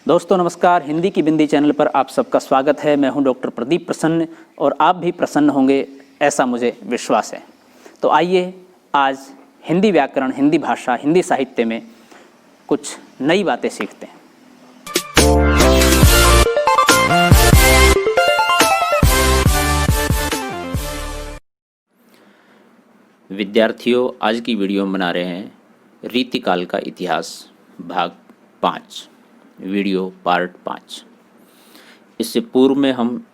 दोस्तों नमस्कार, हिंदी की बिंदी चैनल पर आप सबका स्वागत है। मैं हूं डॉक्टर प्रदीप प्रसन्न और आप भी प्रसन्न होंगे ऐसा मुझे विश्वास है। तो आइए आज हिंदी व्याकरण, हिंदी भाषा, हिंदी साहित्य में कुछ नई बातें सीखते हैं। विद्यार्थियों, आज की वीडियो में बना रहे हैं रीतिकाल का इतिहास भाग 5, वीडियो पार्ट 5। इससे पूर्व में हम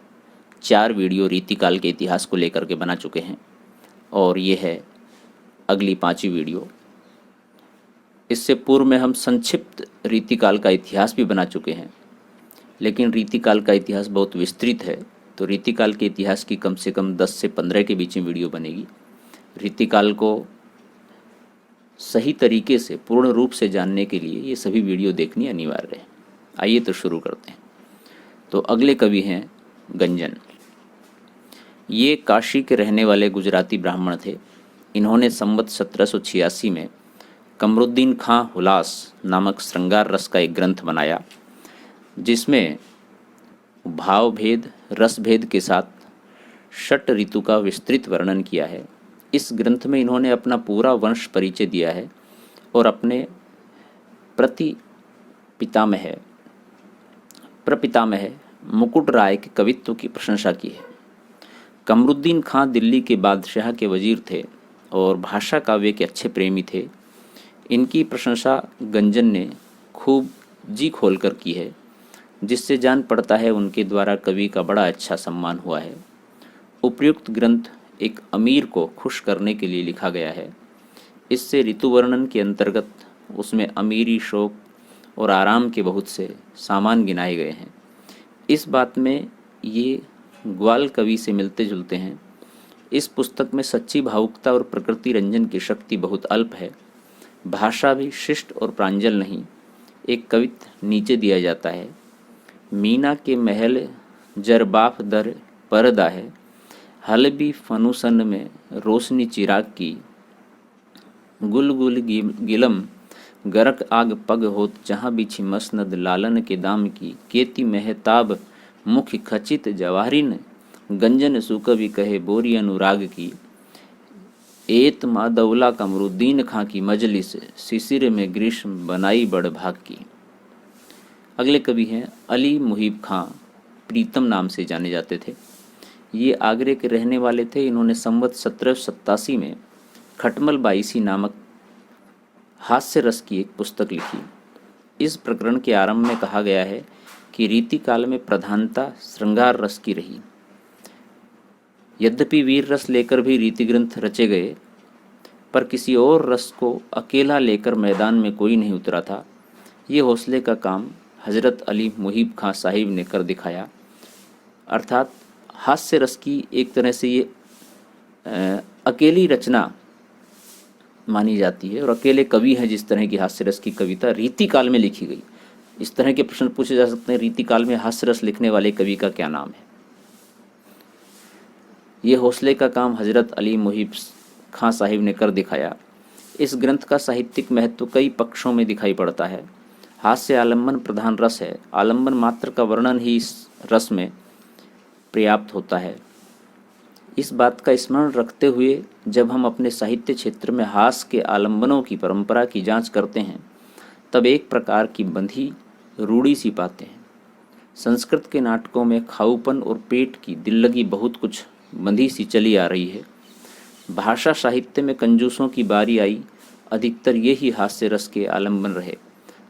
4 वीडियो रीतिकाल के इतिहास को लेकर के बना चुके हैं और ये है अगली 5वीं वीडियो। इससे पूर्व में हम संक्षिप्त रीतिकाल का इतिहास भी बना चुके हैं, लेकिन रीतिकाल का इतिहास बहुत विस्तृत है, तो रीतिकाल के इतिहास की कम से कम 10 से 15 के बीच में वीडियो बनेगी। रीतिकाल को सही तरीके से पूर्ण रूप से जानने के लिए ये सभी वीडियो देखनी अनिवार्य है। आइए तो शुरू करते हैं। तो अगले कवि हैं गंजन। ये काशी के रहने वाले गुजराती ब्राह्मण थे। इन्होंने संवत 1786 में कमरुद्दीन खां हुलास नामक श्रृंगार रस का एक ग्रंथ बनाया, जिसमें भाव भेद, रस भेद के साथ षट ऋतु का विस्तृत वर्णन किया है। इस ग्रंथ में इन्होंने अपना पूरा वंश परिचय दिया है और अपने प्रपितामह मुकुट राय के कवित्व की प्रशंसा की है। कमरुद्दीन खां दिल्ली के बादशाह के वजीर थे और भाषा काव्य के अच्छे प्रेमी थे। इनकी प्रशंसा गंजन ने खूब जी खोलकर की है, जिससे जान पड़ता है उनके द्वारा कवि का बड़ा अच्छा सम्मान हुआ है। उपयुक्त ग्रंथ एक अमीर को खुश करने के लिए लिखा गया है। इससे ऋतु वर्णन के अंतर्गत उसमें अमीरी, शोक और आराम के बहुत से सामान गिनाए गए हैं। इस बात में ये ग्वाल कवि से मिलते जुलते हैं। इस पुस्तक में सच्ची भावुकता और प्रकृति रंजन की शक्ति बहुत अल्प है। भाषा भी शिष्ट और प्रांजल नहीं। एक कवित्व नीचे दिया जाता है। मीना के महल जरबाफ दर पर्दा है, हलबी फनुसन में रोशनी चिराग की, गुल गुल गिलम गरक आग पग होत, जहाँ बिछी मसनद लालन के दाम की, केती महताब मुख खचित जवाहरिन, गंजन सुकवि कहे बोरी अनुराग की, एत मादौला कमरुद्दीन खां की मजलिस, शिशिर में ग्रीष्म बनाई बड़ भाग की। अगले कवि हैं अली मुहिब खां, प्रीतम नाम से जाने जाते थे। ये आगरे के रहने वाले थे। इन्होंने संवत 1787 में खटमल बाईसी नामक हास्य रस की एक पुस्तक लिखी। इस प्रकरण के आरंभ में कहा गया है कि रीतिकाल में प्रधानता श्रृंगार रस की रही। यद्यपि वीर रस लेकर भी रीति ग्रंथ रचे गए, पर किसी और रस को अकेला लेकर मैदान में कोई नहीं उतरा था। ये हौसले का काम हजरत अली मुहिब खां साहिब ने कर दिखाया। अर्थात हास्य रस की एक तरह से ये अकेली रचना मानी जाती है और अकेले कवि हैं जिस तरह की हास्य रस की कविता रीतिकाल में लिखी गई। इस तरह के प्रश्न पूछे जा सकते हैं, रीतिकाल में हास्य रस लिखने वाले कवि का क्या नाम है। ये हौसले का काम हजरत अली मुहिब खां साहिब ने कर दिखाया। इस ग्रंथ का साहित्यिक महत्व कई पक्षों में दिखाई पड़ता है। हास्य आलम्बन प्रधान रस है। आलम्बन मात्र का वर्णन ही इस रस में पर्याप्त होता है। इस बात का स्मरण रखते हुए जब हम अपने साहित्य क्षेत्र में हास्य के आलंबनों की परंपरा की जांच करते हैं, तब एक प्रकार की बंधी रूढ़ी सी पाते हैं। संस्कृत के नाटकों में खाऊपन और पेट की दिल लगी बहुत कुछ बंधी सी चली आ रही है। भाषा साहित्य में कंजूसों की बारी आई। अधिकतर यही हास्य रस के आलंबन रहे।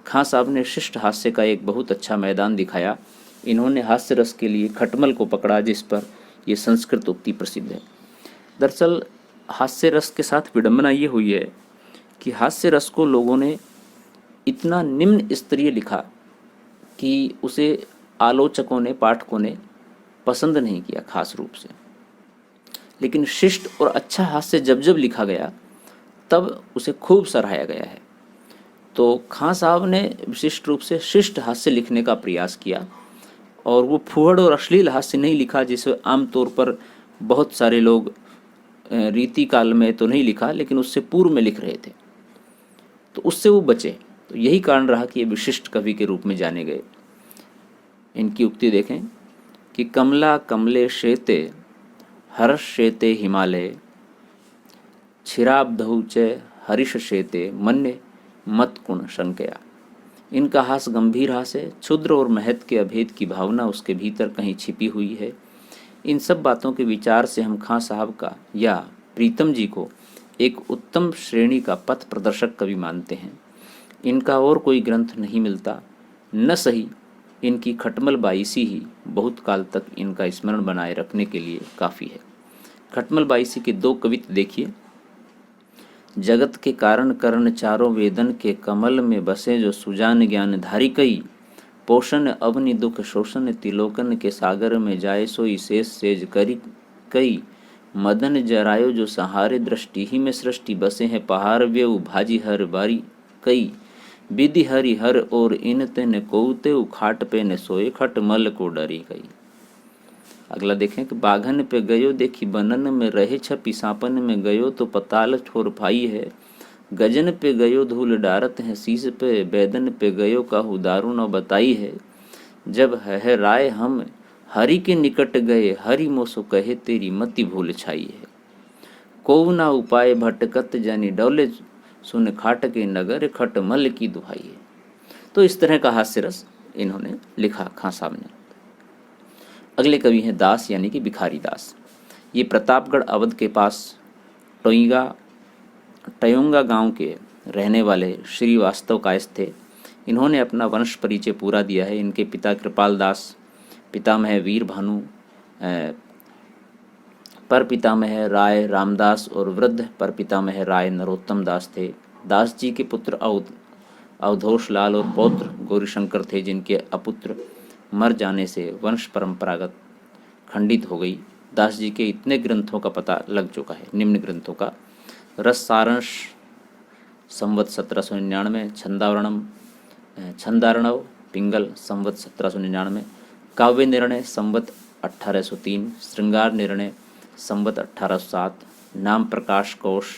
खां साहब ने शिष्ट हास्य का एक बहुत अच्छा मैदान दिखाया। इन्होंने हास्य रस के लिए खटमल को पकड़ा, जिस पर यह संस्कृत उक्ति प्रसिद्ध है। दरअसल हास्य रस के साथ विडंबना ये हुई है कि हास्य रस को लोगों ने इतना निम्न स्तरीय लिखा कि उसे आलोचकों ने, पाठकों ने पसंद नहीं किया खास रूप से। लेकिन शिष्ट और अच्छा हास्य जब जब लिखा गया, तब उसे खूब सराहाया गया है। तो खां साहब ने विशिष्ट रूप से शिष्ट हास्य लिखने का प्रयास किया और वो फूहड़ और अश्लील हास्य नहीं लिखा, जिसे आमतौर पर बहुत सारे लोग रीति काल में तो नहीं लिखा, लेकिन उससे पूर्व में लिख रहे थे, तो उससे वो बचे। तो यही कारण रहा कि ये विशिष्ट कवि के रूप में जाने गए। इनकी उक्ति देखें कि कमला कमले शेते हर्ष शेते हिमालय छिराब्धौ च हरिष शेते मन्य मत कुण शंकया। इनका हास गंभीर हास है, क्षुद्र और महत्व के अभेद की भावना उसके भीतर कहीं छिपी हुई है। इन सब बातों के विचार से हम खां साहब का या प्रीतम जी को एक उत्तम श्रेणी का पथ प्रदर्शक कवि मानते हैं। इनका और कोई ग्रंथ नहीं मिलता, न सही इनकी खटमल बाईसी ही बहुत काल तक इनका स्मरण बनाए रखने के लिए काफ़ी है। खटमल बाईसी के 2 कवित्त देखिए। जगत के कारण करण चारों वेदन के कमल में बसे जो सुजान ज्ञान धारी कई पोषण अवनि दुख शोषण तिलोकन के सागर में जाए सोई शेष सेज करी कई मदन जरायो जो सहारे दृष्टि ही में सृष्टि बसे हैं पहाड़ व्यू भाजी हर बारी कई विधि हरि हर और इन तेन कोते खाट पे न सोए खट मल को डरी गई। अगला देखें कि बाघन पे गयो देखी बनन में रहे छपी सांपन में गयो तो पताल ठोर पाई है गजन पे गयो धूल डारत है शीश पे बैदन पे गयो काहू दारू न बताई है जब है राय हम हरि के निकट गए हरि मोसो कहे तेरी मति भूल छाई है को ना उपाय भटकत जानी डौले सुन खाट के नगर खट मल की दुहाई है। तो इस तरह का हास्य रस इन्होंने लिखा खां साहब ने। अगले कवि हैं दास यानी कि भिखारी दास। ये प्रतापगढ़ अवध के पास टयोंगा गांव के रहने वाले श्रीवास्तव कायस्थ थे। इन्होंने अपना वंश परिचय पूरा दिया है। इनके पिता कृपाल दास, पितामह वीर भानु, पर पितामह राय रामदास और वृद्ध पर पितामह राय नरोत्तम दास थे। दास जी के पुत्र अवधोष लाल और पौत्र गौरीशंकर थे, जिनके अपुत्र मर जाने से वंश परंपरागत खंडित हो गई। दास जी के इतने ग्रंथों का पता लग चुका है। निम्न ग्रंथों का रस सारांश संवत 1799, छंदारणव पिंगल संवत 1799, काव्य निर्णय संवत 1803, श्रृंगार निर्णय संवत 1807, नाम प्रकाश कोश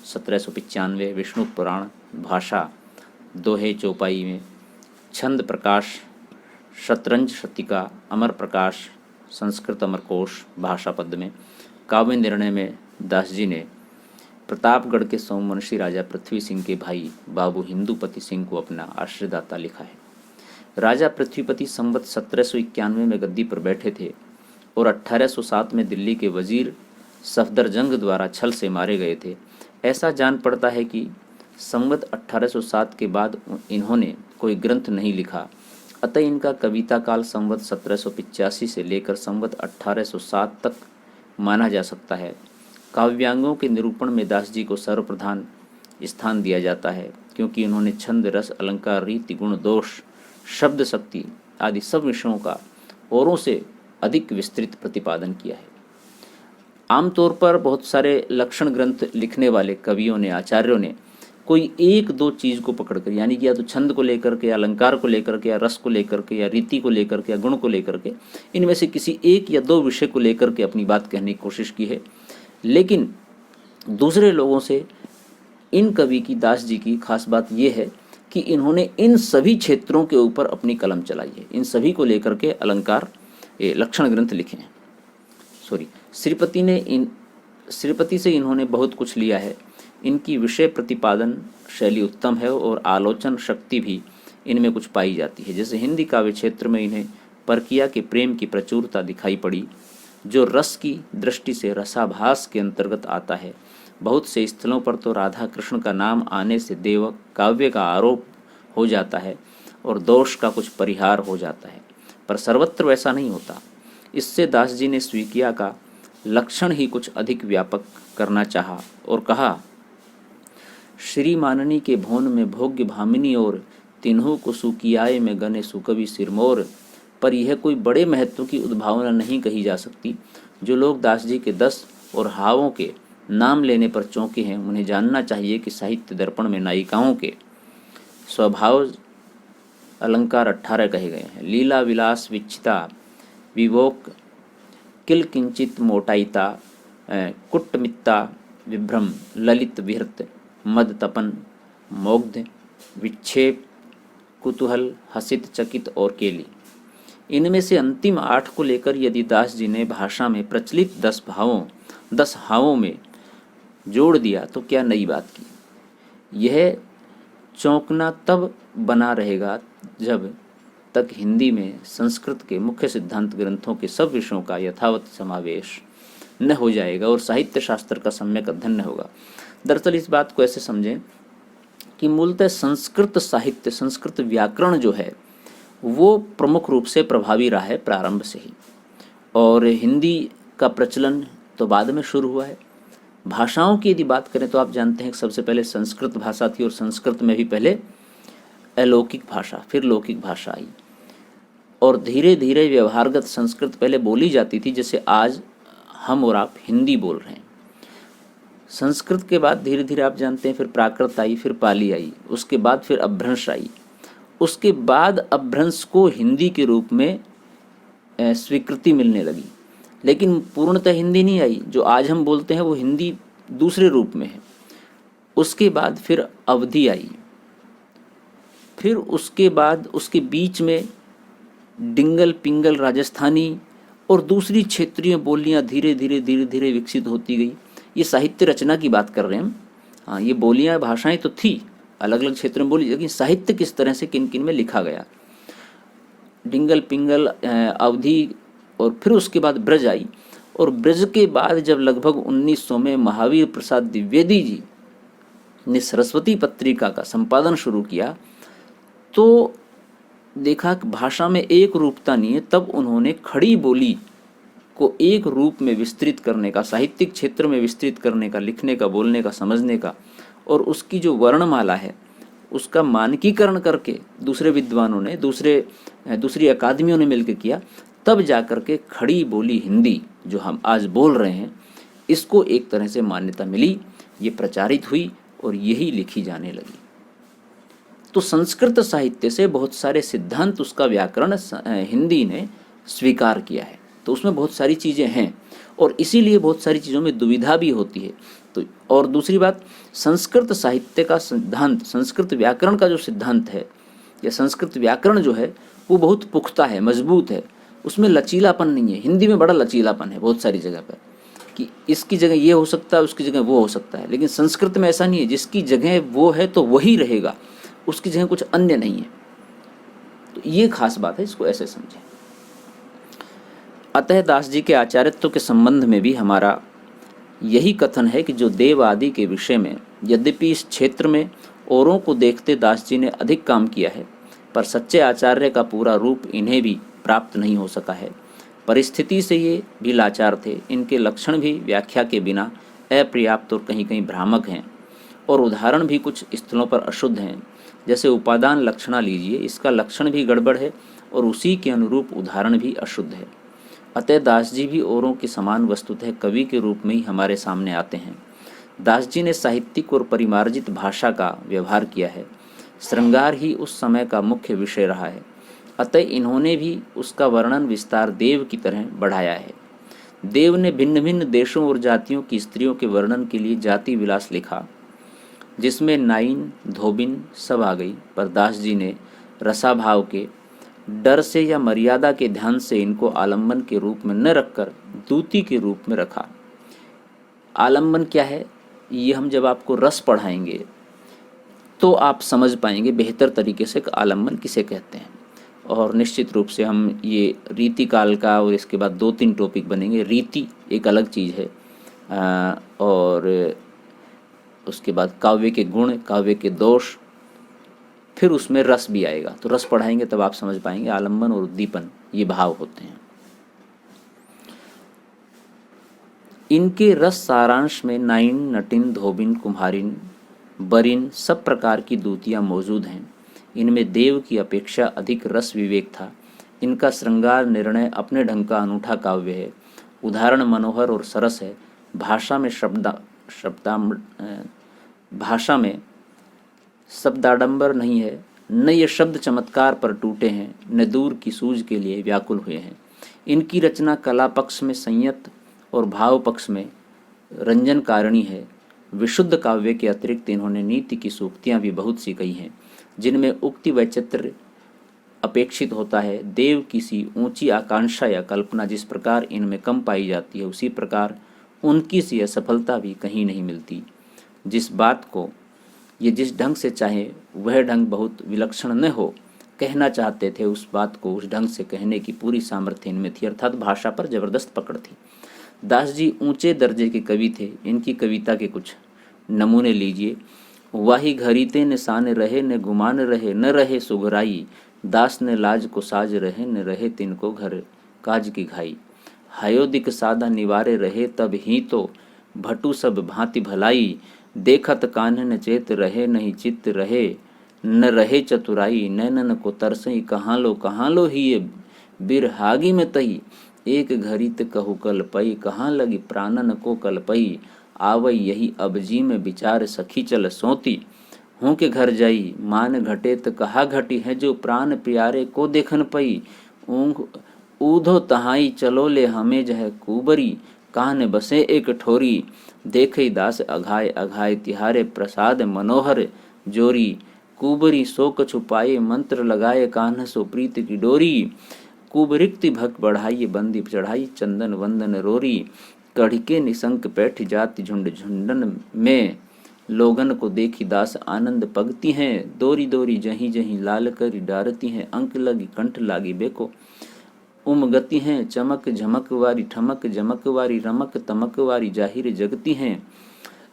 1795, विष्णु पुराण भाषा दोहे चौपाई में, छंद प्रकाश शतरंज शतिका, अमर प्रकाश संस्कृत अमरकोश भाषा पद में। काव्य निर्णय में दास जी ने प्रतापगढ़ के सोमवंशी राजा पृथ्वी सिंह के भाई बाबू हिंदूपति सिंह को अपना आश्रयदाता लिखा है। राजा पृथ्वीपति संवत 1791 में गद्दी पर बैठे थे और 1807 में दिल्ली के वजीर सफदरजंग द्वारा छल से मारे गए थे। ऐसा जान पड़ता है कि संवत 1807 के बाद इन्होंने कोई ग्रंथ नहीं लिखा, अतः इनका कविता काल संवत 1785 से लेकर संवत 1807 तक माना जा सकता है। काव्यांगों के निरूपण में दास जी को सर्वप्रधान स्थान दिया जाता है, क्योंकि उन्होंने छंद रस अलंकार रीति गुण दोष शब्द शक्ति आदि सब विषयों का औरों से अधिक विस्तृत प्रतिपादन किया है। आमतौर पर बहुत सारे लक्षण ग्रंथ लिखने वाले कवियों ने, आचार्यों ने कोई एक दो चीज़ को पकड़कर, यानी कि या तो छंद को लेकर के, या अलंकार को लेकर के, या रस को लेकर के, या रीति को लेकर के, या गुण को लेकर के, इनमें से किसी एक या दो विषय को लेकर के अपनी बात कहने की कोशिश की है। लेकिन दूसरे लोगों से इन कवि की, दास जी की खास बात यह है कि इन्होंने इन सभी क्षेत्रों के ऊपर अपनी कलम चलाई है। इन सभी को लेकर के अलंकार लक्षण ग्रंथ लिखे हैं। श्रीपति से इन्होंने बहुत कुछ लिया है। इनकी विषय प्रतिपादन शैली उत्तम है और आलोचन शक्ति भी इनमें कुछ पाई जाती है। जैसे हिंदी काव्य क्षेत्र में इन्हें परकिया के प्रेम की प्रचुरता दिखाई पड़ी, जो रस की दृष्टि से रसाभास के अंतर्गत आता है। बहुत से स्थलों पर तो राधा कृष्ण का नाम आने से देव काव्य का आरोप हो जाता है और दोष का कुछ परिहार हो जाता है, पर सर्वत्र वैसा नहीं होता। इससे दास जी ने स्वीकिया का लक्षण ही कुछ अधिक व्यापक करना चाहा और कहा, श्री माननी के भोन में भोग्य भामिनी और तिन्हों को सुकियाए में गने सुकवि सिरमोर। पर यह कोई बड़े महत्व की उद्भावना नहीं कही जा सकती। जो लोग दास जी के 10 और हावों के नाम लेने पर चौंके हैं, उन्हें जानना चाहिए कि साहित्य दर्पण में नायिकाओं के स्वभाव अलंकार 18 कहे गए हैं। लीला विलास विचिता विवोक किल किंचित मोटाइता कुट्टमित्ता विभ्रम ललित विहृत मद तपन मोग्ध विक्षेप कुतूहल हसित चकित और केली। इनमें से अंतिम 8 को लेकर यदि दास जी ने भाषा में प्रचलित 10 हावों में जोड़ दिया तो क्या नई बात की। यह चौंकना तब बना रहेगा जब तक हिंदी में संस्कृत के मुख्य सिद्धांत ग्रंथों के सब विषयों का यथावत समावेश न हो जाएगा और साहित्य शास्त्र का सम्यक अध्ययन न होगा। दरअसल इस बात को ऐसे समझें कि मूलतः संस्कृत साहित्य, संस्कृत व्याकरण जो है वो प्रमुख रूप से प्रभावी रहा है प्रारंभ से ही, और हिंदी का प्रचलन तो बाद में शुरू हुआ है। भाषाओं की यदि बात करें तो आप जानते हैं कि सबसे पहले संस्कृत भाषा थी और संस्कृत में भी पहले अलौकिक भाषा, फिर लौकिक भाषा आई, और धीरे धीरे व्यवहारगत संस्कृत पहले बोली जाती थी, जैसे आज हम और आप हिंदी बोल रहे हैं। संस्कृत के बाद धीरे धीरे आप जानते हैं फिर प्राकृत आई, फिर पाली आई, उसके बाद फिर अपभ्रंश आई, उसके बाद अपभ्रंश को हिंदी के रूप में स्वीकृति मिलने लगी, लेकिन पूर्णतः हिंदी नहीं आई। जो आज हम बोलते हैं वो हिंदी दूसरे रूप में है। उसके बाद फिर अवधी आई, फिर उसके बाद उसके बीच में डिंगल पिंगल राजस्थानी और दूसरी क्षेत्रीय बोलियां धीरे धीरे विकसित होती गई। ये साहित्य रचना की बात कर रहे हैं हम। हाँ, ये बोलियां भाषाएं तो थी, अलग अलग क्षेत्रों में बोली, लेकिन साहित्य किस तरह से किन किन में लिखा गया। डिंगल पिंगल अवधी, और फिर उसके बाद ब्रज आई, और ब्रज के बाद जब लगभग 1900 में महावीर प्रसाद द्विवेदी जी ने सरस्वती पत्रिका का संपादन शुरू किया तो देखा कि भाषा में एक रूपता नहीं है। तब उन्होंने खड़ी बोली को एक रूप में विस्तृत करने का, साहित्यिक क्षेत्र में विस्तृत करने का, लिखने का, बोलने का, समझने का, और उसकी जो वर्णमाला है उसका मानकीकरण करके दूसरे विद्वानों ने, दूसरी अकादमियों ने मिलकर किया। तब जाकर के खड़ी बोली हिंदी जो हम आज बोल रहे हैं इसको एक तरह से मान्यता मिली, ये प्रचारित हुई और यही लिखी जाने लगी। तो संस्कृत साहित्य से बहुत सारे सिद्धांत, उसका व्याकरण हिंदी ने स्वीकार किया है, तो उसमें बहुत सारी चीज़ें हैं और इसीलिए बहुत सारी चीज़ों में दुविधा भी होती है। तो और दूसरी बात, संस्कृत साहित्य का सिद्धांत, संस्कृत व्याकरण का जो सिद्धांत है या संस्कृत व्याकरण जो है वो बहुत पुख्ता है, मजबूत है, उसमें लचीलापन नहीं है। हिंदी में बड़ा लचीलापन है बहुत सारी जगह पर कि इसकी जगह ये हो सकता है, उसकी जगह वो हो सकता है, लेकिन संस्कृत में ऐसा नहीं है। जिसकी जगह वो है तो वही रहेगा, उसकी जगह कुछ अन्य नहीं है। तो ये खास बात है, इसको ऐसे समझें। अतः दास जी के आचार्यत्व के संबंध में भी हमारा यही कथन है कि जो देव आदि के विषय में यद्यपि इस क्षेत्र में औरों को देखते दास जी ने अधिक काम किया है, पर सच्चे आचार्य का पूरा रूप इन्हें भी प्राप्त नहीं हो सका है। परिस्थिति से ये भी लाचार थे। इनके लक्षण भी व्याख्या के बिना अपर्याप्त और कहीं कहीं भ्रामक हैं, और उदाहरण भी कुछ स्थलों पर अशुद्ध हैं। जैसे उपादान लक्षणा लीजिए, इसका लक्षण भी गड़बड़ है और उसी के अनुरूप उदाहरण भी अशुद्ध है। अतः दास जी भी औरों के समान वस्तुतः कवि के रूप में ही हमारे सामने आते हैं। दास जी ने साहित्यिक और परिमार्जित भाषा का व्यवहार किया है। श्रृंगार ही उस समय का मुख्य विषय रहा है, अतः इन्होंने भी उसका वर्णन विस्तार देव की तरह बढ़ाया है। देव ने भिन्न भिन्न देशों और जातियों की स्त्रियों के वर्णन के लिए जाति विलास लिखा, जिसमें नाइन धोबिन सब आ गई, पर दास जी ने रसाभाव के डर से या मर्यादा के ध्यान से इनको आलम्बन के रूप में न रखकर दूती के रूप में रखा। आलम्बन क्या है, ये हम जब आपको रस पढ़ाएंगे तो आप समझ पाएंगे बेहतर तरीके से आलम्बन किसे कहते हैं। और निश्चित रूप से हम ये रीति काल का, और इसके बाद 2-3 टॉपिक बनेंगे। रीति एक अलग चीज़ है, और उसके बाद काव्य के गुण, काव्य के दोष, फिर उसमें रस भी आएगा। तो रस पढ़ाएंगे तब आप समझ पाएंगे आलम्बन और उद्दीपन ये भाव होते हैं। इनके रस सारांश में नाइन, नटिन, धोबिन, कुम्हारिन, बरिन सब प्रकार की दूतियाँ मौजूद हैं। इनमें देव की अपेक्षा अधिक रस विवेक था। इनका श्रृंगार निर्णय अपने ढंग का अनूठा काव्य है। उदाहरण मनोहर और सरस है। भाषा में शब्दाडंबर नहीं है, न ये शब्द चमत्कार पर टूटे हैं, न दूर की सूझ के लिए व्याकुल हुए हैं। इनकी रचना कला पक्ष में संयत और भाव पक्ष में रंजन कारिणी है। विशुद्ध काव्य के अतिरिक्त इन्होंने नीति की सूक्तियाँ भी बहुत सी कही हैं, जिनमें उक्ति वैचित्र्य अपेक्षित होता है। देव किसी ऊंची आकांक्षा या कल्पना जिस प्रकार इनमें कम पाई जाती है, उसी प्रकार उनकी सी असफलता भी कहीं नहीं मिलती। जिस बात को ये जिस ढंग से चाहे वह ढंग बहुत विलक्षण न हो, कहना चाहते थे उस बात को उस ढंग से कहने की पूरी सामर्थ्य इनमें थी, अर्थात भाषा पर जबरदस्त पकड़ थी। दास जी ऊंचे दर्जे के कवि थे। इनकी कविता के कुछ नमूने लीजिए। वाही घरीते न सान रहे न गुमान रहे, न रहे सुघराई, दास ने लाज को साज रहे, न रहे तिनको घर काज की घाई। हयोदिक सादा निवारे रहे, तब ही तो भटू सब भांति भलाई, देखत कान्हन चेत रहे, नहीं चित्त रहे, न रहे चतुराई। नैनन को तरसई कहाँ लो ही ये बिरहागी में तई, एक घरित कहु कल पई, कहाँ लगी प्राणन को कल पई। आवई यही अबजी में विचार सखी चल सोती, हूँ के घर जाई मान घटे त कहा घटी है, जो प्राण प्यारे को देखन पई। ऊँघ ऊधो तहाई चलो ले हमें जह कुबरी, कान बसे एक ठोरी, देखई दास अघाय अघाय तिहारे प्रसाद मनोहर जोरी। कुबरी शोक छुपाए मंत्र लगाए, कान्ह सो प्रीत की डोरी। कुबरिक्ति भक बढ़ाई बंदी चढ़ाई, चंदन वंदन रोरी। कढ़के निशंक बैठ जाति झुंड झुंडन में, लोगन को देखी दास आनंद पगती हैं। दोरी दोरी जहीं जहीं लाल करी डारती हैं, अंक लगी कंठ लागी बेको उमगती हैं। चमक झमक वारी ठमक जमक वारी, रमक तमक वारी जाहिर जगती हैं।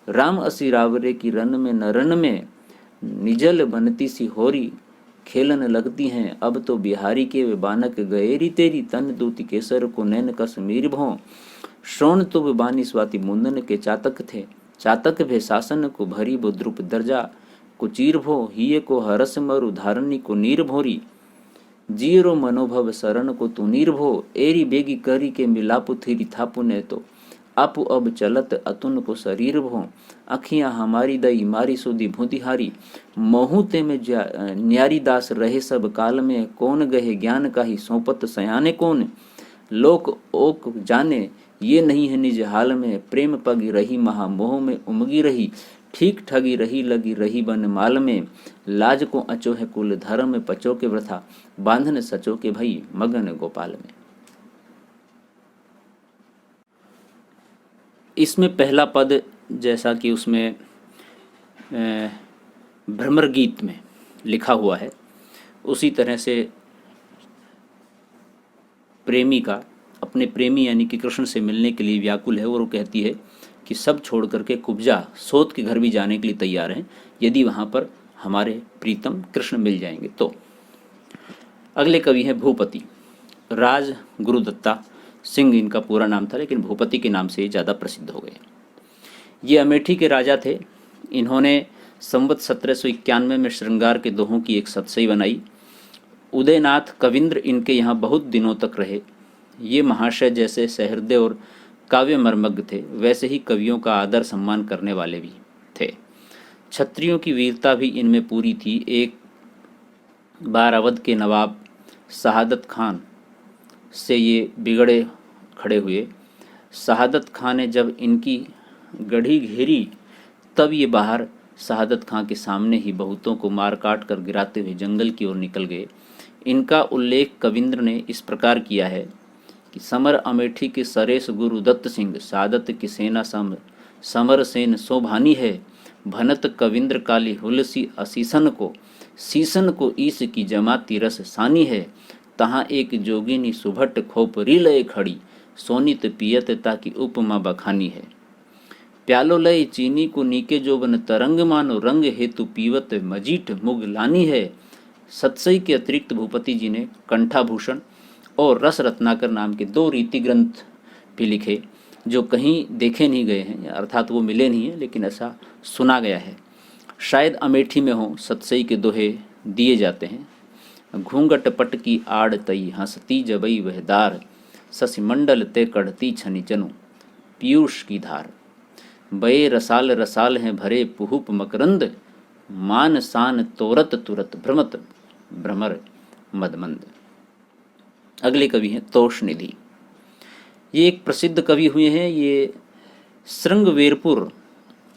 राम असी रावरे की रन में नरन में, निजल बनती सी होरी, खेलन लगती हैं। अब तो बिहारी के वे बानक गएरी तेरी, तन दूती केसर को नैन कश्मीर भों। श्रोण तुब बानी स्वाति मुंदन के चातक थे, चातक भे शासन को भरी बो द्रुप दर्जा। कुचीर भो हिये को हरस मरु, धारणी को नीर भोरी। जीरो मनोभव शरण को तू नीर भो, एरी बेगी करी के मिलापु थीरी थापु ने तो। आपु अब चलत अतुन को शरीर भो, अखियां हमारी दई मारी सुधी भूतिहारी। महू ते में न्यारी दास रहे सब काल में, कौन गहे ज्ञान का ही सौंपत सयाने कौन। लोक ओक जाने ये नहीं है निज हाल में, प्रेम पगी रही महामोह में उमगी रही। ठीक ठगी रही लगी रही बन माल में, लाज को अचो है कुल धर्म पचो के वृथा, बांधन सचो के भई मगन गोपाल में। इसमें पहला पद जैसा कि उसमें भ्रमर गीत में लिखा हुआ है, उसी तरह से प्रेमिका अपने प्रेमी यानी कि कृष्ण से मिलने के लिए व्याकुल है और वो कहती है कि सब छोड़ करके कुब्जा सोत के घर भी जाने के लिए तैयार हैं, यदि वहाँ पर हमारे प्रीतम कृष्ण मिल जाएंगे तो। अगले कवि हैं भूपति। राज गुरुदत्ता सिंह इनका पूरा नाम था, लेकिन भूपति के नाम से ज़्यादा प्रसिद्ध हो गए। ये अमेठी के राजा थे। इन्होंने संवत 1791 में श्रृंगार के दोहों की एक सतसई बनाई। उदयनाथ कविंद्र इनके यहाँ बहुत दिनों तक रहे। ये महाशय जैसे सहृदय और काव्य मर्मज्ञ थे, वैसे ही कवियों का आदर सम्मान करने वाले भी थे। क्षत्रियों की वीरता भी इनमें पूरी थी। एक बार अवध के नवाब शहादत खान से ये बिगड़े खड़े हुए। शहादत खान ने जब इनकी गढ़ी घेरी, तब ये बाहर शहादत खान के सामने ही बहुतों को मार काट कर गिराते हुए जंगल की ओर निकल गए। इनका उल्लेख कविंद्र ने इस प्रकार किया है कि समर अमेठी के सरेश गुरु दत्त सिंह, सादत की सेना समर सेन शोभानी है। भनत कविंद्र काली हुलसी असीसन को, सीसन को ईस की जमाती रस सानी है। तहाँ एक जोगिनी सुभट खोपरी लय खड़ी, सोनित पियत ताकि उपमा बखानी है। प्यालो लय चीनी को नीके जोबन तरंग मानो, रंग हेतु पीवत मजीठ मुग लानी है। सतसई के अतिरिक्त भूपति जी ने कंठाभूषण और रस रत्नाकर नाम के 2 रीति ग्रंथ भी लिखे, जो कहीं देखे नहीं गए हैं, अर्थात वो मिले नहीं हैं, लेकिन ऐसा सुना गया है। शायद अमेठी में हो सतसई के दोहे दिए जाते हैं। घूंघट पट की आड़ तई, हंसती जबई वहदार, ससिमंडल ते कढ़ती छनि चनु पीयूष की धार। बये रसाल रसाल हैं भरे पुहुप मकरंद, मान सान तोरत तुरत भ्रमत भ्रमर मदमंद। अगले कवि हैं तोषनिधि। ये एक प्रसिद्ध कवि हुए हैं। ये श्रृंगवेरपुर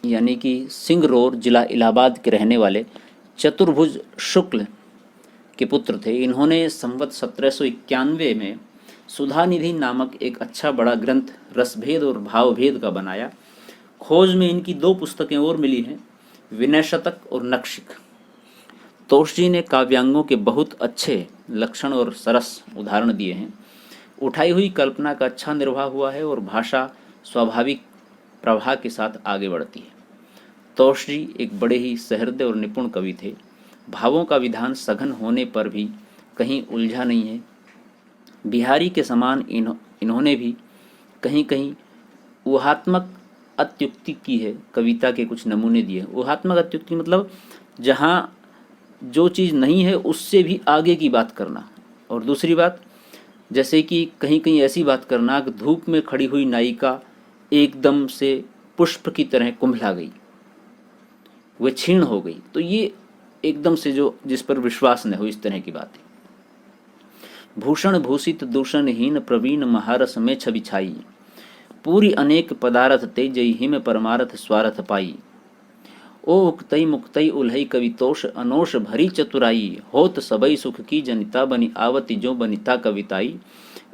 यानी कि सिंगरौर जिला इलाहाबाद के रहने वाले चतुर्भुज शुक्ल के पुत्र थे। इन्होंने संवत 1791 में सुधानिधि नामक एक अच्छा बड़ा ग्रंथ रसभेद और भावभेद का बनाया। खोज में इनकी 2 पुस्तकें और मिली हैं, विनय शतक और नक्षिक। तोष जी ने काव्यांगों के बहुत अच्छे लक्षण और सरस उदाहरण दिए हैं। उठाई हुई कल्पना का अच्छा निर्वाह हुआ है और भाषा स्वाभाविक प्रवाह के साथ आगे बढ़ती है। तोष जी एक बड़े ही सहृदय और निपुण कवि थे। भावों का विधान सघन होने पर भी कहीं उलझा नहीं है। बिहारी के समान इन्होंने भी कहीं कहीं ऊहात्मक अत्युक्ति की है। कविता के कुछ नमूने दिए। ऊहात्मक अत्युक्ति मतलब जहाँ जो चीज़ नहीं है उससे भी आगे की बात करना। और दूसरी बात, जैसे कि कहीं कहीं ऐसी बात करना कि धूप में खड़ी हुई नायिका एकदम से पुष्प की तरह कुंभला गई, वह क्षीण हो गई, तो ये एकदम से जो जिस पर विश्वास न हो, इस तरह की बात है। भूषण भूषित दूषणहीन प्रवीण महारस में छवि छाई, पूरी अनेक पदारथ तेजई हिम परमारथ स्वारथ पाई। ओ उक्तई मुक्तई उल्हई कवितोष अनोष भरी चतुराई, होत सबई सुख की जनिता बनी आवती जो बनिता कविताई।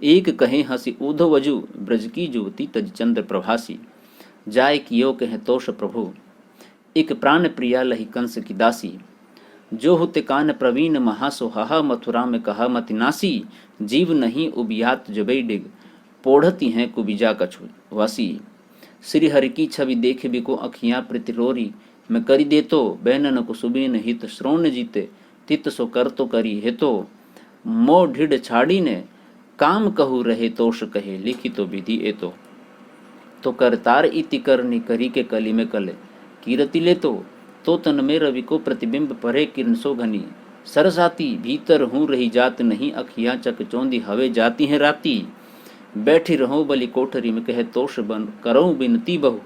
एक कहे हंसी ऊधो वजु ब्रज की जुवती तज चंद्र प्रभासी, जाय कियो कहे तोष प्रभु एक प्राण प्रिया लही कंस की दासी। जो हुते कान प्रवीण महासो हाहा मथुरा में कहा मति नासी, जीव नहीं उबियात जबई डिग पोढ़ती हैं कुबिजा कछु वासी। श्री हरि की छवि देख बिको अखियां प्रतिरोरी, मैं करी देतो बैनन को सुबीन हित श्रोण जीते तित सो कर तो करी हेतो। मो ढिड छाड़ी ने काम कहू रहे तोष कहे लिखी तो विधि एतो। तो करतार इति करनी करी के कली में कले कीरति ले तो तन में रवि को प्रतिबिंब परे किरण सो घनी। सरसाती भीतर हूँ रही जात नहीं अखियां चक चौंधी हवे जाती हैं राती। बैठी रहो बलि कोठरी में कहे तोष बन करो बिनती बहु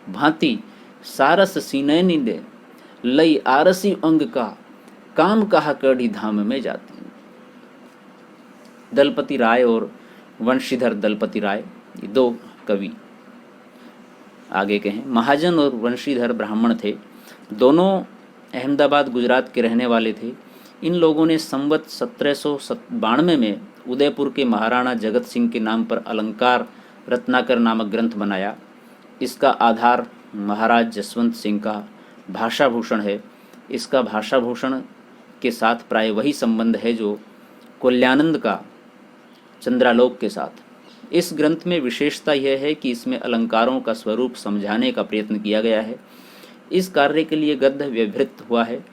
भांति। सारस सीनैनी दे लई आरसी अंग का काम कहा कड़ी धाम में जाती। दलपति राय और वंशीधर दलपति राय, ये 2 कवि आगे के हैं। महाजन और वंशीधर ब्राह्मण थे। दोनों अहमदाबाद गुजरात के रहने वाले थे। इन लोगों ने संवत 1792 में उदयपुर के महाराणा जगत सिंह के नाम पर अलंकार रत्नाकर नामक ग्रंथ बनाया। इसका आधार महाराज जसवंत सिंह का भाषाभूषण है। इसका भाषाभूषण के साथ प्राय वही संबंध है जो कल्यानंद का चंद्रालोक के साथ। इस ग्रंथ में विशेषता यह है कि इसमें अलंकारों का स्वरूप समझाने का प्रयत्न किया गया है। इस कार्य के लिए गद्य व्यवहृत हुआ है।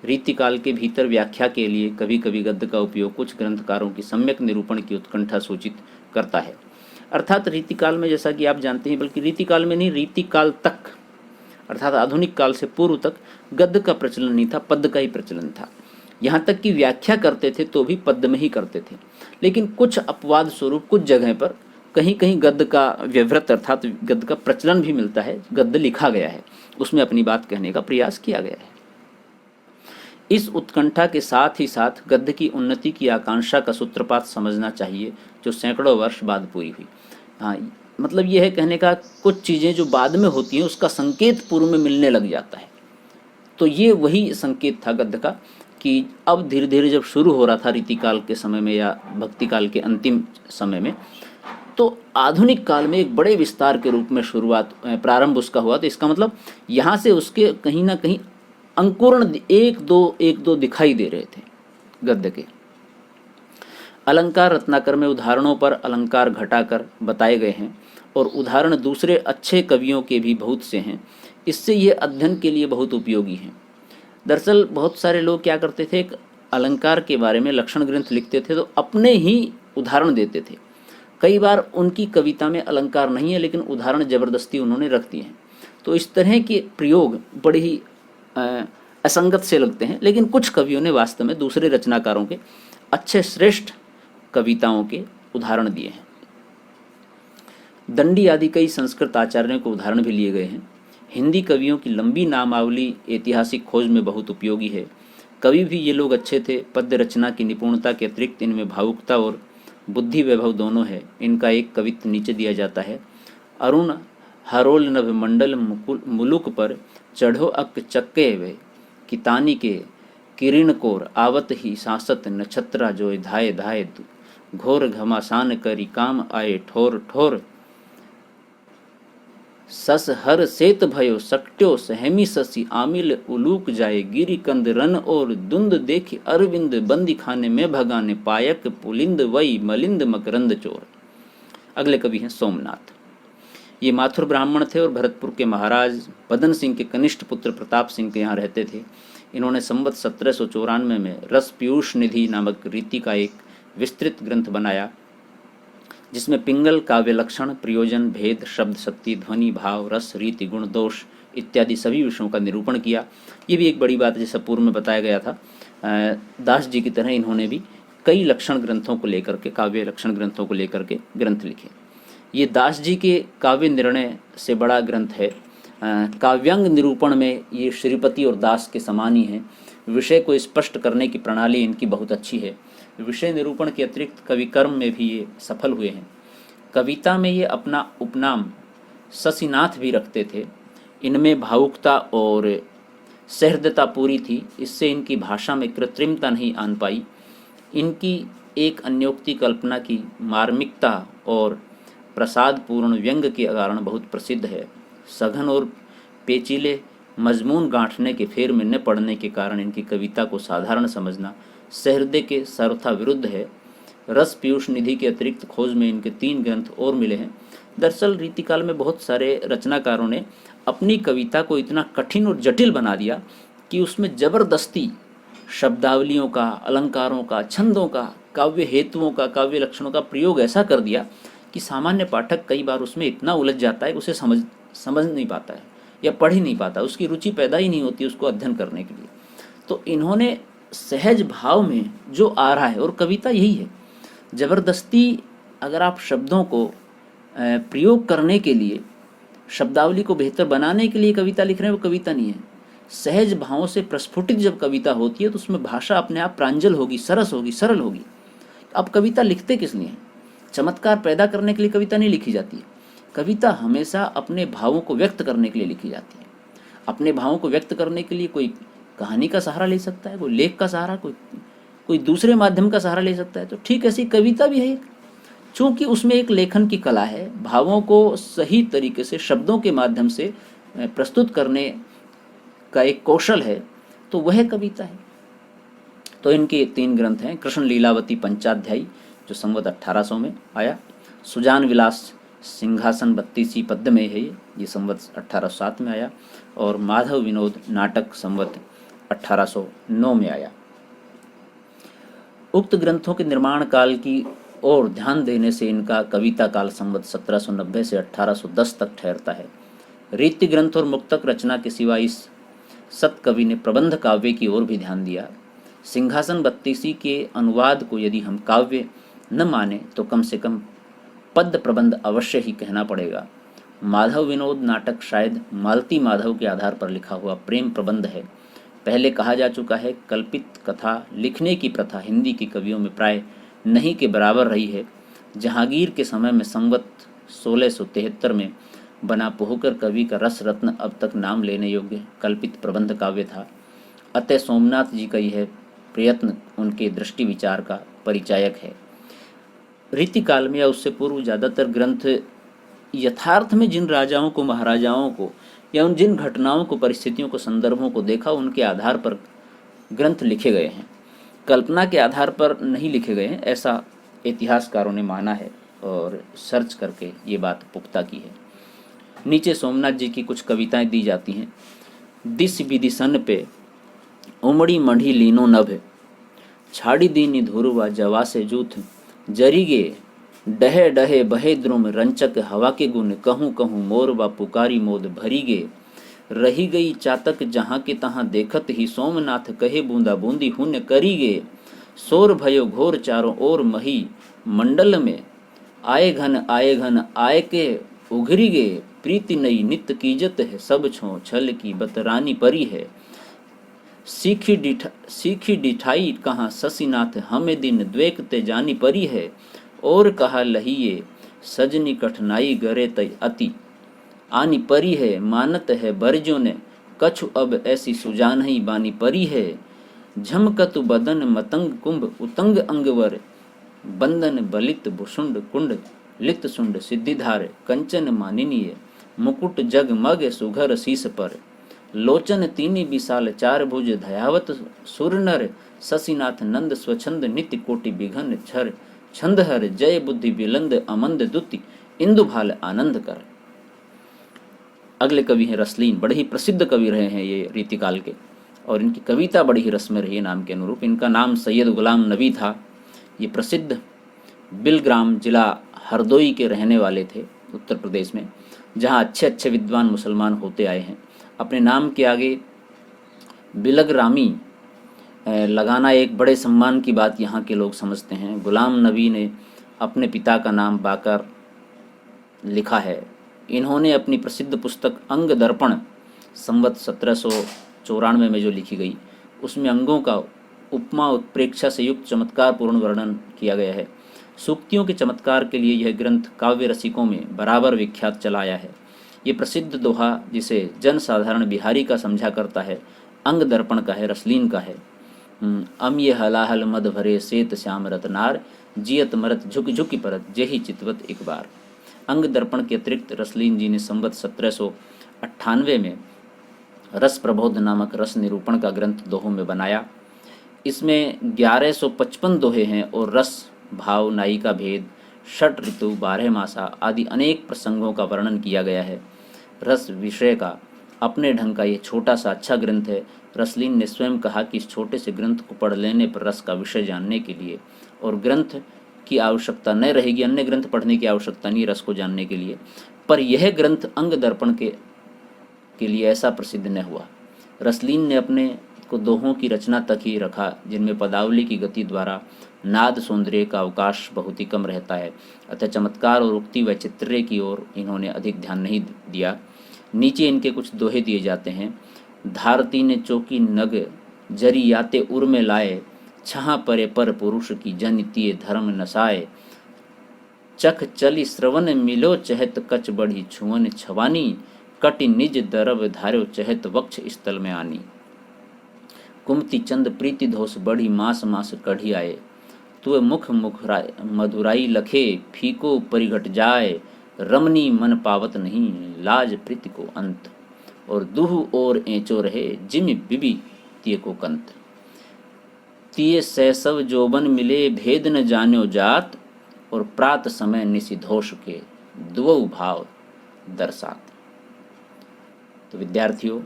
रीतिकाल के भीतर व्याख्या के लिए कभी कभी गद्य का उपयोग कुछ ग्रंथकारों की सम्यक निरूपण की उत्कंठा सूचित करता है। अर्थात रीतिकाल में, जैसा कि आप जानते हैं, बल्कि रीतिकाल में नहीं, रीतिकाल तक अर्थात आधुनिक काल से पूर्व तक गद्य का प्रचलन नहीं था, पद्य का ही प्रचलन था। यहाँ तक कि व्याख्या करते थे तो भी पद्य में ही करते थे। लेकिन कुछ अपवाद स्वरूप कुछ जगह पर कहीं कहीं गद्य का व्यवहृत अर्थात गद्य का प्रचलन भी मिलता है, गद्य लिखा गया है, उसमें अपनी बात कहने का प्रयास किया गया है। इस उत्कंठा के साथ ही साथ गद्य की उन्नति की आकांक्षा का सूत्रपात समझना चाहिए जो सैकड़ों वर्ष बाद पूरी हुई। हाँ, मतलब यह है कहने का, कुछ चीज़ें जो बाद में होती हैं उसका संकेत पूर्व में मिलने लग जाता है। तो ये वही संकेत था गद्य का कि अब धीरे धीरे जब शुरू हो रहा था रीतिकाल के समय में या भक्ति काल के अंतिम समय में, तो आधुनिक काल में एक बड़े विस्तार के रूप में प्रारंभ उसका हुआ। तो इसका मतलब यहाँ से उसके कहीं ना कहीं अंकुरण एक दो दिखाई दे रहे थे गद्य के। अलंकार रत्नाकर में उदाहरणों पर अलंकार घटाकर बताए गए हैं और उदाहरण दूसरे अच्छे कवियों के भी बहुत से हैं। इससे ये अध्ययन के लिए बहुत उपयोगी हैं। दरअसल बहुत सारे लोग क्या करते थे, एक अलंकार के बारे में लक्षण ग्रंथ लिखते थे तो अपने ही उदाहरण देते थे। कई बार उनकी कविता में अलंकार नहीं है लेकिन उदाहरण जबरदस्ती उन्होंने रख दिए हैं। तो इस तरह के प्रयोग बड़े ही असंगत से लगते हैं, लेकिन कुछ कवियों ने वास्तव में दूसरे रचनाकारों के अच्छे श्रेष्ठ कविताओं के उदाहरण दिए हैं। दंडी आदि कई संस्कृत आचार्यों के उदाहरण भी लिए गए हैं। हिंदी कवियों की लंबी नामावली ऐतिहासिक खोज में बहुत उपयोगी है। कवि भी ये लोग अच्छे थे। पद्य रचना की निपुणता के अतिरिक्त इनमें भावुकता और बुद्धि वैभव दोनों है। इनका एक कवित्व नीचे दिया जाता है। अरुण हरोल नभ मंडल मुलुक पर चढ़ो अक चक्के वे कितानी के किरण कोर आवत ही सांसत नक्षत्रा जोय धाय धाय घोर घमासान करी काम आए ठोर ठोर सस हर सेत भयो सक्ट्यो सहमी ससी आमिल उलूक जाए गिरी कंद रन और दुंद देखी अरविंद बंदी खाने में भगाने पायक पुलिंद वई मलिंद मकरंद चोर। अगले कवि हैं सोमनाथ। ये माथुर ब्राह्मण थे और भरतपुर के महाराज पदन सिंह के कनिष्ठ पुत्र प्रताप सिंह के यहाँ रहते थे। इन्होंने संवत 1794 में रस पीयूष निधि नामक रीति का एक विस्तृत ग्रंथ बनाया, जिसमें पिंगल, काव्य लक्षण, प्रयोजन, भेद, शब्द शक्ति, ध्वनि, भाव, रस, रीति, गुण, दोष इत्यादि सभी विषयों का निरूपण किया। ये भी एक बड़ी बात है, जैसा पूर्व में बताया गया था। दास जी की तरह इन्होंने भी कई लक्षण ग्रंथों को लेकर के, काव्य लक्षण ग्रंथों को लेकर के ग्रंथ लिखे। ये दास जी के काव्य निर्णय से बड़ा ग्रंथ है। काव्यांग निरूपण में ये श्रीपति और दास के समान ही हैं। विषय को स्पष्ट करने की प्रणाली इनकी बहुत अच्छी है। विषय निरूपण के अतिरिक्त कवि कर्म में भी ये सफल हुए हैं। कविता में ये अपना उपनाम शशिनाथ भी रखते थे। इनमें भावुकता और सहृदयता पूरी थी, इससे इनकी भाषा में कृत्रिमता नहीं आन पाई। इनकी एक अन्योक्ति कल्पना की मार्मिकता और प्रसादपूर्ण व्यंग के कारण बहुत प्रसिद्ध है। सघन और पेचीले मजमून गांठने के फेर में न पड़ने के कारण इनकी कविता को साधारण समझना सहृदय के सर्वथा विरुद्ध है। रस पीयूष निधि के अतिरिक्त खोज में इनके 3 ग्रंथ और मिले हैं। दरअसल रीतिकाल में बहुत सारे रचनाकारों ने अपनी कविता को इतना कठिन और जटिल बना दिया कि उसमें जबरदस्ती शब्दावलियों का, अलंकारों का, छंदों का, काव्य हेतुओं का, काव्य लक्षणों का प्रयोग ऐसा कर दिया कि सामान्य पाठक कई बार उसमें इतना उलझ जाता है कि उसे समझ नहीं पाता है या पढ़ ही नहीं पाता, उसकी रुचि पैदा ही नहीं होती उसको अध्ययन करने के लिए। तो इन्होंने सहज भाव में जो आ रहा है, और कविता यही है, जबरदस्ती अगर आप शब्दों को प्रयोग करने के लिए, शब्दावली को बेहतर बनाने के लिए कविता लिख रहे हैं, वो कविता नहीं है। सहज भावों से प्रस्फुटित जब कविता होती है तो उसमें भाषा अपने आप प्रांजल होगी, सरस होगी, सरल होगी। अब कविता लिखते किस लिए? चमत्कार पैदा करने के लिए कविता नहीं लिखी जाती है। कविता हमेशा अपने भावों को व्यक्त करने के लिए लिखी जाती है। अपने भावों को व्यक्त करने के लिए कोई कहानी का सहारा ले सकता है, कोई लेख का सहारा, कोई दूसरे माध्यम का सहारा ले सकता है। तो ठीक ऐसी कविता भी है, चूँकि उसमें एक लेखन की कला है, भावों को सही तरीके से शब्दों के माध्यम से प्रस्तुत करने का एक कौशल है, तो वह कविता है। तो इनके 3 ग्रंथ हैं। कृष्ण लीलावती पंचाध्यायी जो संवत 1800 में आया, सुजान विलास सिंहासन 32 पद्य में है, ये संवत 1807 में आया, और माधव विनोद नाटक संवत 1809 में आया। उक्त ग्रंथों के निर्माण काल की ओर ध्यान देने से इनका कविता काल संवत 1790 से 1810 तक ठहरता है। रीति ग्रंथ और मुक्तक रचना के सिवा इस सत कवि ने प्रबंध काव्य की ओर भी ध्यान दिया। सिंहासन 32 के अनुवाद को यदि हम काव्य न माने तो कम से कम पद्य प्रबंध अवश्य ही कहना पड़ेगा। माधव विनोद नाटक शायद मालती माधव के आधार पर लिखा हुआ प्रेम प्रबंध है। पहले कहा जा चुका है, कल्पित कथा लिखने की प्रथा हिंदी के कवियों में प्राय नहीं के बराबर रही है। जहांगीर के समय में संवत 1673 में बना पोहकर कवि का रस रत्न अब तक नाम लेने योग्य कल्पित प्रबंध काव्य था। अतः सोमनाथ जी का यह प्रयत्न उनके दृष्टि विचार का परिचायक है। रीतिकाल में या उससे पूर्व ज़्यादातर ग्रंथ यथार्थ में जिन राजाओं को, महाराजाओं को, या उन जिन घटनाओं को, परिस्थितियों को, संदर्भों को देखा, उनके आधार पर ग्रंथ लिखे गए हैं। कल्पना के आधार पर नहीं लिखे गए हैं, ऐसा इतिहासकारों ने माना है और सर्च करके ये बात पुख्ता की है। नीचे सोमनाथ जी की कुछ कविताएं दी जाती हैं। दिस विदिशन पे उमड़ी मढ़ी लीनो नभ, छाड़ी दीनी धुरवा जवा से जूथ, जरीगे डहे डहे बहे द्रुम रंचक हवा के गुण, कहूँ कहूँ मोरबा पुकारी मोद भरीगे, रही गई चातक जहाँ के तहाँ देखत ही, सोमनाथ कहे बूंदा बूंदी हुन करीगे, शोर भयो घोर चारों ओर मही, मंडल में आए घन आए के उघरीगे, प्रीति नई नित कीजत है, सब छो छल की बतरानी परी है, सीखी डिठाई कहाँ शशिनाथ, हमें दिन द्वेकते जानी परी है, और कहा लहिए सजनी कठनाई गरे तय अति, आनी परी है मानत है बरजों ने, कछु अब ऐसी सुजान ही बानी परी है, झमकतु बदन मतंग कुंभ उतंग अंगवर, बंदन बलित भुषुंड कुंड लित सुंड सिद्धिधार, कंचन मानिनीय मुकुट जग मग सुघर शीस पर, लोचन तीनी विशाल चार भुज धयावत सुर नर, शशिनाथ नंद स्वच्छंद नित्य कोटि विघन छर, छंदहर जय बुद्धि विलंद अमंद दुति इंदुभाल आनंद कर। अगले कवि हैं रसलीन, बड़े ही प्रसिद्ध कवि रहे हैं ये रीतिकाल के, और इनकी कविता बड़ी ही रस्म रही है नाम के अनुरूप। इनका नाम सैयद गुलाम नबी था। ये प्रसिद्ध बिलग्राम जिला हरदोई के रहने वाले थे उत्तर प्रदेश में, जहाँ अच्छे अच्छे विद्वान मुसलमान होते आए हैं। अपने नाम के आगे बिलग्रामी लगाना एक बड़े सम्मान की बात यहाँ के लोग समझते हैं। गुलाम नबी ने अपने पिता का नाम बाकर लिखा है। इन्होंने अपनी प्रसिद्ध पुस्तक अंग दर्पण संवत 1794 में जो लिखी गई, उसमें अंगों का उपमा उत्प्रेक्षा से युक्त चमत्कारपूर्ण वर्णन किया गया है। सूक्तियों के चमत्कार के लिए यह ग्रंथ काव्य रसिकों में बराबर विख्यात चला आया है। ये प्रसिद्ध दोहा, जिसे जन साधारण बिहारी का समझा करता है, अंग दर्पण का है, रसलीन का है। अम ये हलाहल मद भरे सेत श्याम रतनार, जियत मरत झुक झुकी परत जेहि चितवत एक बार। अंग दर्पण के अतिरिक्त रसलीन जी ने संवत 1798 में रस प्रबोध नामक रस निरूपण का ग्रंथ दोहों में बनाया। इसमें 1155 दोहे हैं और रस, भाव, नायिका भेद, षट ऋतु, 12 मासा आदि अनेक प्रसंगों का वर्णन किया गया है। रस विषय का अपने ढंग का ये छोटा सा अच्छा ग्रंथ है। रसलीन ने स्वयं कहा कि इस छोटे से ग्रंथ को पढ़ लेने पर रस का विषय जानने के लिए और ग्रंथ की आवश्यकता न रहेगी, अन्य ग्रंथ पढ़ने की आवश्यकता नहीं रस को जानने के लिए। पर यह ग्रंथ अंग दर्पण के लिए ऐसा प्रसिद्ध न हुआ। रसलीन ने अपने को दोहों की रचना तक ही रखा, जिनमें पदावली की गति द्वारा नाद सौंदर्य का अवकाश बहुत ही कम रहता है, अतः चमत्कार और उक्ति वैचित्र्य की ओर इन्होंने अधिक ध्यान नहीं दिया। नीचे इनके कुछ दोहे दिए जाते हैं। धारती ने चौकी नग जरी याते उर में लाए, छहाँ परे पर पुरुष की जनितीय धर्म नसाए, चख चली श्रवण मिलो चहत कच बढ़ी छुअन छवानी, कटि निज दरब धार्यो चहत वक्ष स्थल में आनी। कुमति चंद प्रीति धोष बढ़ी मास मास कढ़ी आए, तुए मुख मधुराई लखे फीको परिघट जाए, रमनी मन पावत नहीं लाज प्रीति को अंत, और दुहु और एंचो रहे जिम बिबी तिये को कंत। तिये सैसव जोबन मिले भेद न जान्यो जात, और प्रात समय निशिधोष के दुवौ भाव दर्शात। तो विद्यार्थियों,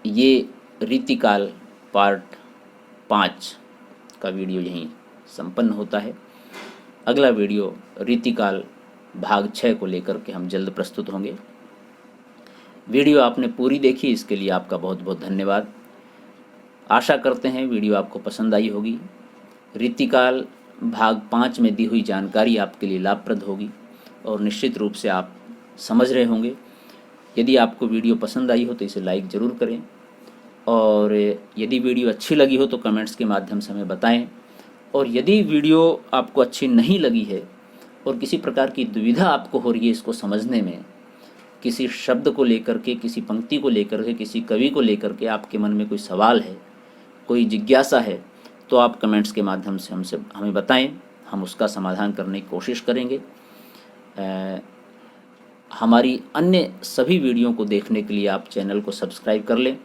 ये रीतिकाल पार्ट 5 का वीडियो यहीं संपन्न होता है। अगला वीडियो रीतिकाल भाग 6 को लेकर के हम जल्द प्रस्तुत होंगे। वीडियो आपने पूरी देखी, इसके लिए आपका बहुत बहुत धन्यवाद। आशा करते हैं वीडियो आपको पसंद आई होगी। रीतिकाल भाग 5 में दी हुई जानकारी आपके लिए लाभप्रद होगी और निश्चित रूप से आप समझ रहे होंगे। यदि आपको वीडियो पसंद आई हो तो इसे लाइक ज़रूर करें, और यदि वीडियो अच्छी लगी हो तो कमेंट्स के माध्यम से हमें बताएं। और यदि वीडियो आपको अच्छी नहीं लगी है और किसी प्रकार की दुविधा आपको हो रही है इसको समझने में, किसी शब्द को लेकर के, किसी पंक्ति को लेकर के, किसी कवि को लेकर के आपके मन में कोई सवाल है, कोई जिज्ञासा है, तो आप कमेंट्स के माध्यम से हमें बताएं, हम उसका समाधान करने की कोशिश करेंगे। हमारी अन्य सभी वीडियो को देखने के लिए आप चैनल को सब्सक्राइब कर लें,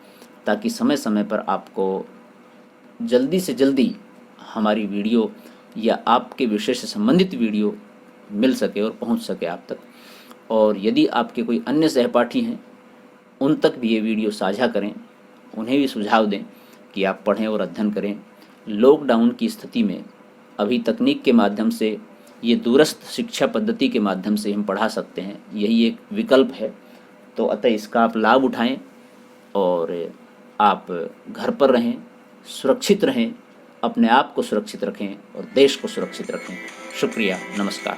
ताकि समय समय पर आपको जल्दी से जल्दी हमारी वीडियो या आपके विषय से संबंधित वीडियो मिल सके और पहुंच सके आप तक। और यदि आपके कोई अन्य सहपाठी हैं, उन तक भी ये वीडियो साझा करें, उन्हें भी सुझाव दें कि आप पढ़ें और अध्ययन करें। लॉकडाउन की स्थिति में अभी तकनीक के माध्यम से, ये दूरस्थ शिक्षा पद्धति के माध्यम से हम पढ़ा सकते हैं, यही एक विकल्प है। तो अतः इसका आप लाभ उठाएं और आप घर पर रहें, सुरक्षित रहें, अपने आप को सुरक्षित रखें और देश को सुरक्षित रखें। शुक्रिया, नमस्कार।